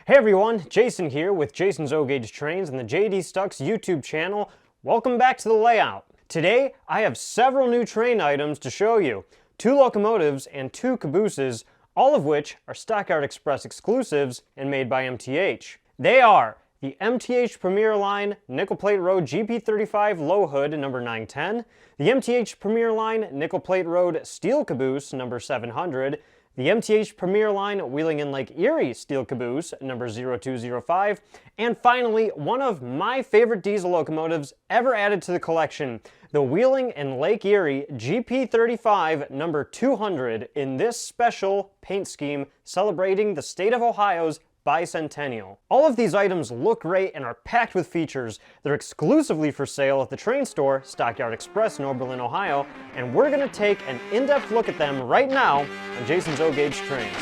Hey everyone, Jason here with Jason's O-Gauge Trains and the JDStucks YouTube channel. Welcome back to the layout. Today, I have several new train items to show you. 2 locomotives and 2 cabooses, all of which are Stockyard Express exclusives and made by MTH. They are the MTH Premier Line Nickel Plate Road GP35 Low Hood number 910, the MTH Premier Line Nickel Plate Road Steel Caboose number 700, the MTH Premier Line Wheeling in Lake Erie Steel Caboose number 0205, and finally, one of my favorite diesel locomotives ever added to the collection, the Wheeling in Lake Erie GP35 number 200 in this special paint scheme celebrating the state of Ohio's Bicentennial. All of these items look great and are packed with features. They're exclusively for sale at the train store, Stockyard Express in Oberlin, Ohio, and we're going to take an in-depth look at them right now on Jason's O-Gauge Trains.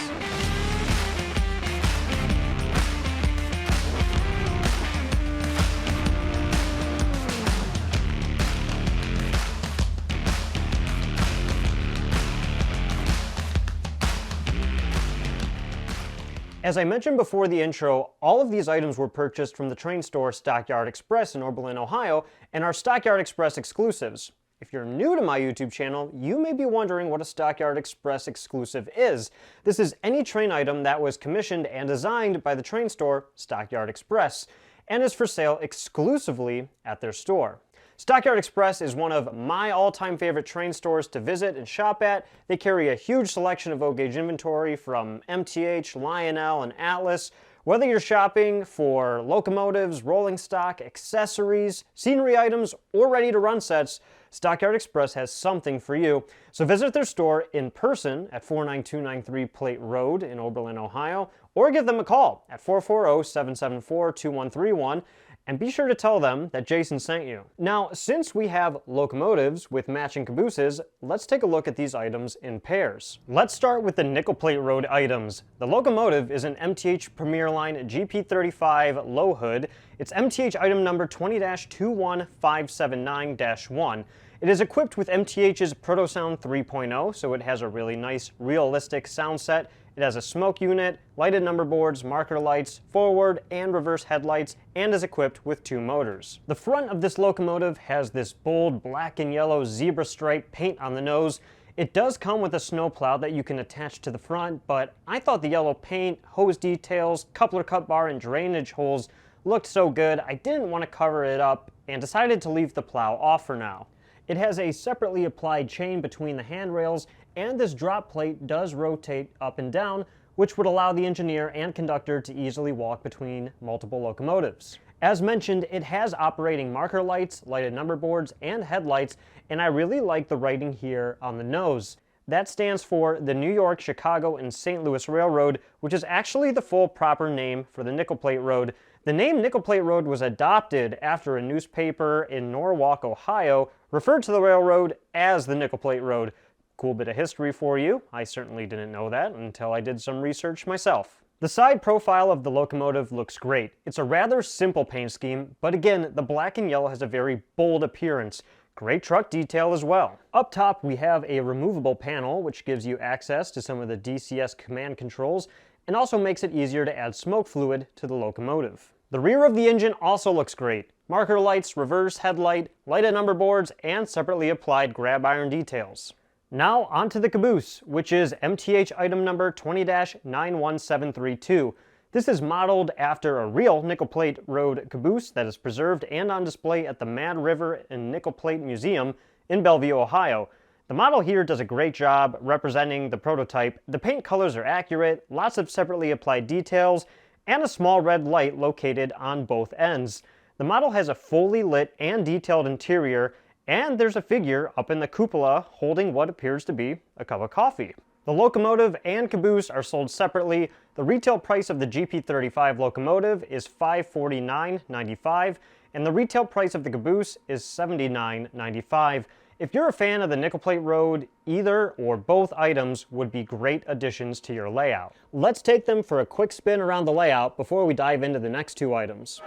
As I mentioned before the intro, all of these items were purchased from the train store Stockyard Express in Oberlin, Ohio, and are Stockyard Express exclusives. If you're new to my YouTube channel, you may be wondering what a Stockyard Express exclusive is. This is any train item that was commissioned and designed by the train store Stockyard Express, and is for sale exclusively at their store. Stockyard Express is one of my all-time favorite train stores to visit and shop at. They carry a huge selection of O-Gauge inventory from MTH, Lion-L, and Atlas. Whether you're shopping for locomotives, rolling stock, accessories, scenery items, or ready-to-run sets, Stockyard Express has something for you. So visit their store in person at 49293 Plate Road in Oberlin, Ohio, or give them a call at 440-774-2131. And be sure to tell them that Jason sent you. Now, since we have locomotives with matching cabooses, let's take a look at these items in pairs. Let's start with the Nickel Plate Road items. The locomotive is an MTH Premier Line GP35 Low Hood. It's MTH item number 20-21579-1. It is equipped with MTH's Protosound 3.0, so it has a really nice, realistic sound set. It has a smoke unit, lighted number boards, marker lights, forward and reverse headlights, and is equipped with 2 motors. The front of this locomotive has this bold black and yellow zebra stripe paint on the nose. It does come with a snowplow that you can attach to the front, but I thought the yellow paint, hose details, coupler cut bar, and drainage holes looked so good I didn't want to cover it up and decided to leave the plow off for now. It has a separately applied chain between the handrails, and this drop plate does rotate up and down, which would allow the engineer and conductor to easily walk between multiple locomotives. As mentioned, it has operating marker lights, lighted number boards, and headlights, and I really like the writing here on the nose. That stands for the New York, Chicago, and St. Louis Railroad, which is actually the full proper name for the Nickel Plate Road. The name Nickel Plate Road was adopted after a newspaper in Norwalk, Ohio, referred to the railroad as the Nickel Plate Road. Cool bit of history for you. I certainly didn't know that until I did some research myself. The side profile of the locomotive looks great. It's a rather simple paint scheme, but again, the black and yellow has a very bold appearance. Great truck detail as well. Up top, we have a removable panel, which gives you access to some of the DCS command controls, and also makes it easier to add smoke fluid to the locomotive. The rear of the engine also looks great. Marker lights, reverse headlight, lighted number boards, and separately applied grab iron details. Now onto the caboose, which is MTH item number 20-91732. This is modeled after a real Nickel Plate Road caboose that is preserved and on display at the Mad River and Nickel Plate Museum in Bellevue, Ohio. The model here does a great job representing the prototype. The paint colors are accurate, lots of separately applied details, and a small red light located on both ends. The model has a fully lit and detailed interior, and there's a figure up in the cupola holding what appears to be a cup of coffee. The locomotive and caboose are sold separately. The retail price of the GP35 locomotive is $549.95, and the retail price of the caboose is $79.95. If you're a fan of the Nickel Plate Road, either or both items would be great additions to your layout. Let's take them for a quick spin around the layout before we dive into the next 2 items.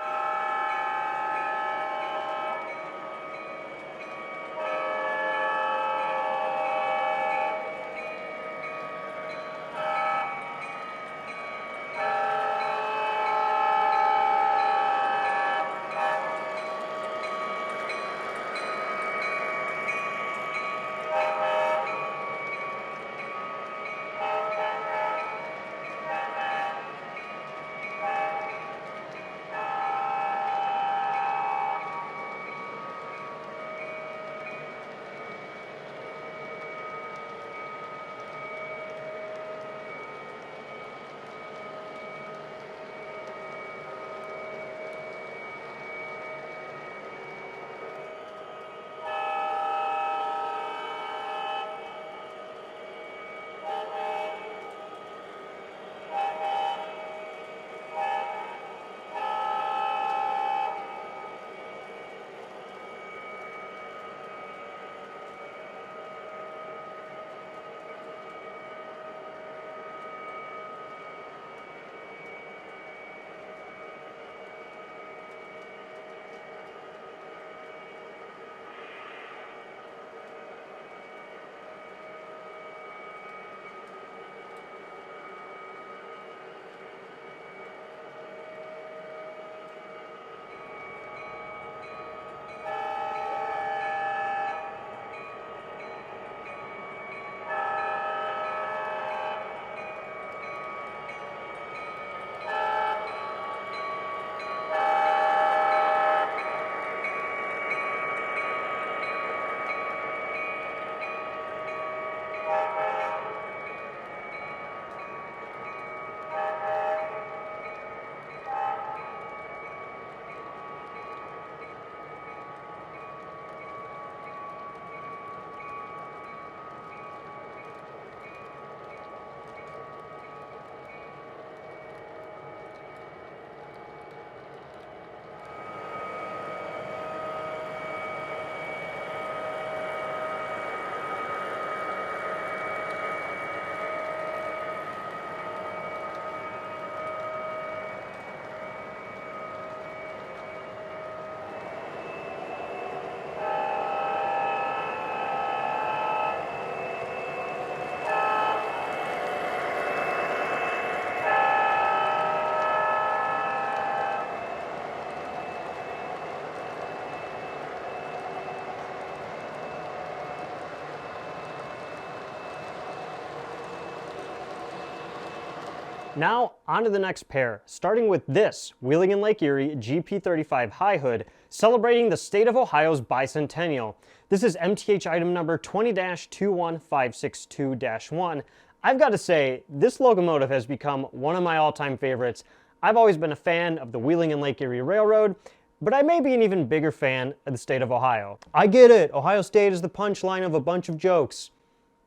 Now, on to the next pair, starting with this Wheeling & Lake Erie GP35 High Hood, celebrating the state of Ohio's bicentennial. This is MTH item number 20-21562-1. I've got to say, this locomotive has become one of my all-time favorites. I've always been a fan of the Wheeling & Lake Erie Railroad, but I may be an even bigger fan of the state of Ohio. I get it, Ohio State is the punchline of a bunch of jokes.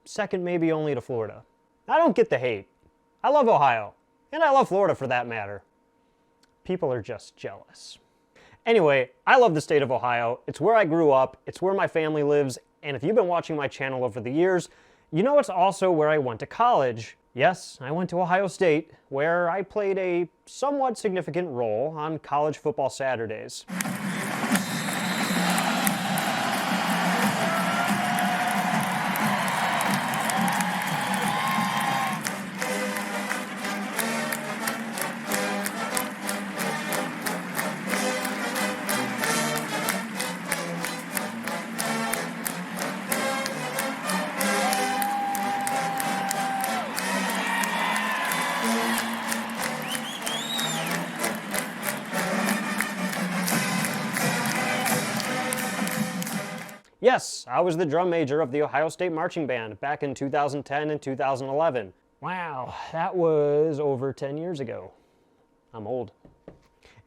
Second maybe only to Florida. I don't get the hate. I love Ohio, and I love Florida for that matter. People are just jealous. Anyway, I love the state of Ohio. It's where I grew up, it's where my family lives, and if you've been watching my channel over the years, you know it's also where I went to college. Yes, I went to Ohio State, where I played a somewhat significant role on college football Saturdays. Yes, I was the drum major of the Ohio State Marching Band back in 2010 and 2011. Wow, that was over 10 years ago. I'm old.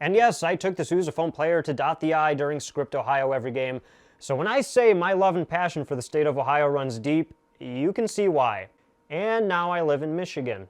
And yes, I took the sousaphone player to dot the I during Script Ohio every game. So when I say my love and passion for the state of Ohio runs deep, you can see why. And now I live in Michigan.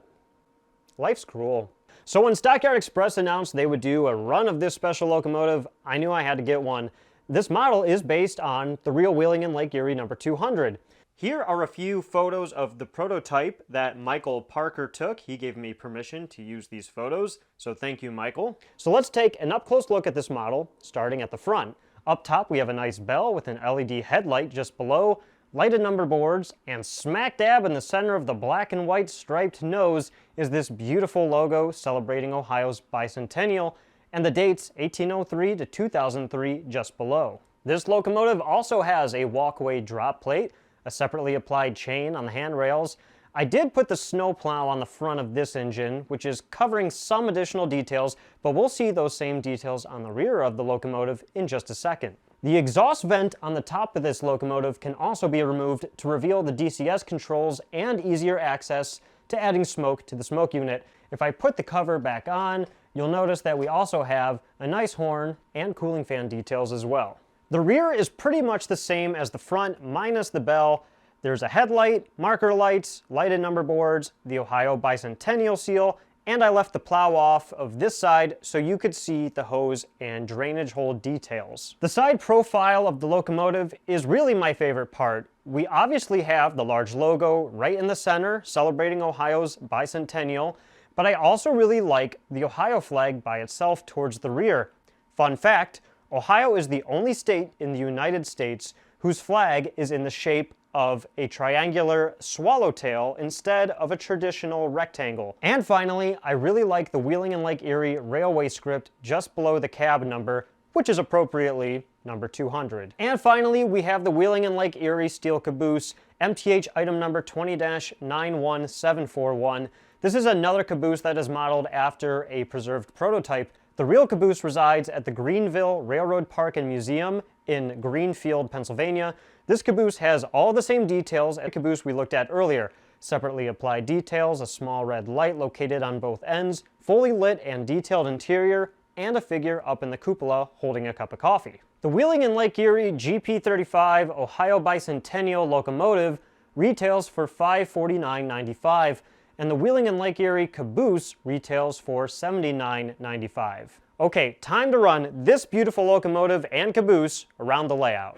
Life's cruel. So when Stockyard Express announced they would do a run of this special locomotive, I knew I had to get one. This model is based on the real Wheeling & Lake Erie number 200. Here are a few photos of the prototype that Michael Parker took. He gave me permission to use these photos, so thank you, Michael. So let's take an up-close look at this model, starting at the front. Up top, we have a nice bell with an LED headlight just below, lighted number boards, and smack dab in the center of the black and white striped nose is this beautiful logo celebrating Ohio's bicentennial, and the dates 1803 to 2003 just below. This locomotive also has a walkway drop plate, a separately applied chain on the handrails. I did put the snowplow on the front of this engine, which is covering some additional details, but we'll see those same details on the rear of the locomotive in just a second. The exhaust vent on the top of this locomotive can also be removed to reveal the DCS controls and easier access to adding smoke to the smoke unit. If I put the cover back on, you'll notice that we also have a nice horn and cooling fan details as well. The rear is pretty much the same as the front, minus the bell. There's a headlight, marker lights, lighted number boards, the Ohio Bicentennial seal, and I left the plow off of this side so you could see the hose and drainage hole details. The side profile of the locomotive is really my favorite part. We obviously have the large logo right in the center, celebrating Ohio's bicentennial, but I also really like the Ohio flag by itself towards the rear. Fun fact, Ohio is the only state in the United States whose flag is in the shape of a triangular swallowtail instead of a traditional rectangle. And finally, I really like the Wheeling & Lake Erie railway script just below the cab number, which is appropriately number 200. And finally, we have the Wheeling & Lake Erie steel caboose, MTH item number 20-91741. This is another caboose that is modeled after a preserved prototype. The real caboose resides at the Greenville Railroad Park and Museum in Greenfield, Pennsylvania. This caboose has all the same details as the caboose we looked at earlier. Separately applied details, a small red light located on both ends, fully lit and detailed interior, and a figure up in the cupola holding a cup of coffee. The Wheeling & Lake Erie GP35 Ohio Bicentennial locomotive retails for $549.95. and the Wheeling & Lake Erie Caboose retails for $79.95. Okay, time to run this beautiful locomotive and caboose around the layout.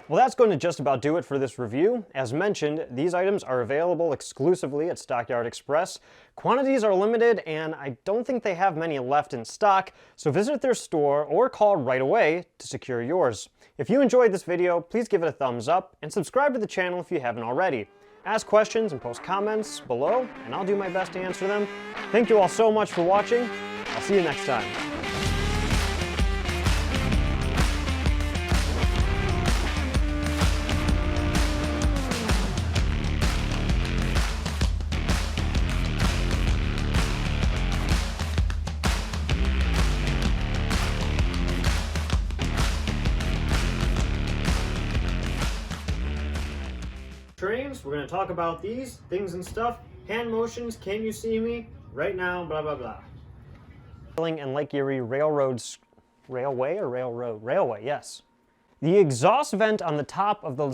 Well, that's going to just about do it for this review. As mentioned, these items are available exclusively at Stockyard Express. Quantities are limited, and I don't think they have many left in stock, so visit their store or call right away to secure yours. If you enjoyed this video, please give it a thumbs up and subscribe to the channel if you haven't already. Ask questions and post comments below, and I'll do my best to answer them. Thank you all so much for watching. I'll see you next time. Trains, we're going to talk about these things and stuff. Hand motions, can you see me? Right now, blah, blah, blah. And Lake Erie Railroad's railway or railroad? Railway, yes. The exhaust vent on the top of the